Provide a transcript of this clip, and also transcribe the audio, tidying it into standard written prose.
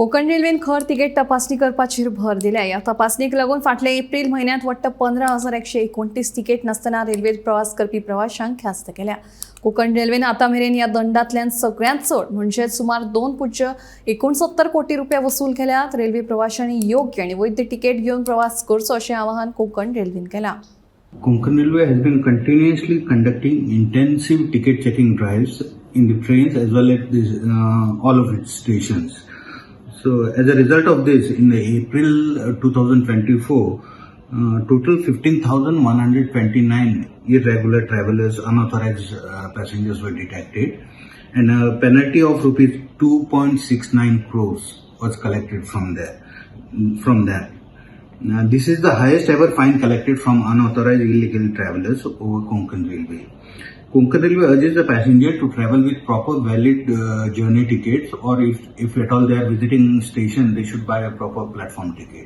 कोंकण रेल्वेन खर तिकेट तपासणी करपाचेर भर दिल्या. ह्या तपासणीक लागून फाटल्या एप्रिल म्हयन्यांत वट्ट 15,129 तिकेट नासतना रेल्वेत प्रवास करपी प्रवाशांक ख्यास्त केल्या. कोंकण रेल्वेन आतां मेरेन ह्या दंडांतल्यान सगळ्यांत चड म्हणजे सुमार 2.69 कोटी रुपया वसूल केल्यात. रेल्वे प्रवाशांनी योग्य आनी वैध तिकेट घेवन प्रवास करचो अशें आवाहन कोंकण रेल्वेन केलां. Konkan Railway has been continuously conducting intensive ticket checking drives in the trains as well as all of its stations. So as a result of this, in the April 2024, total 15,129 irregular travelers, unauthorized passengers were detected, and a penalty of rupees 2.69 crores was collected from that. This is the highest ever fine collected from unauthorized illegal travelers over Konkan Railway. Konkan Railway urges the passenger to travel with proper valid journey tickets, or if at all they are visiting station, they should buy a proper platform ticket.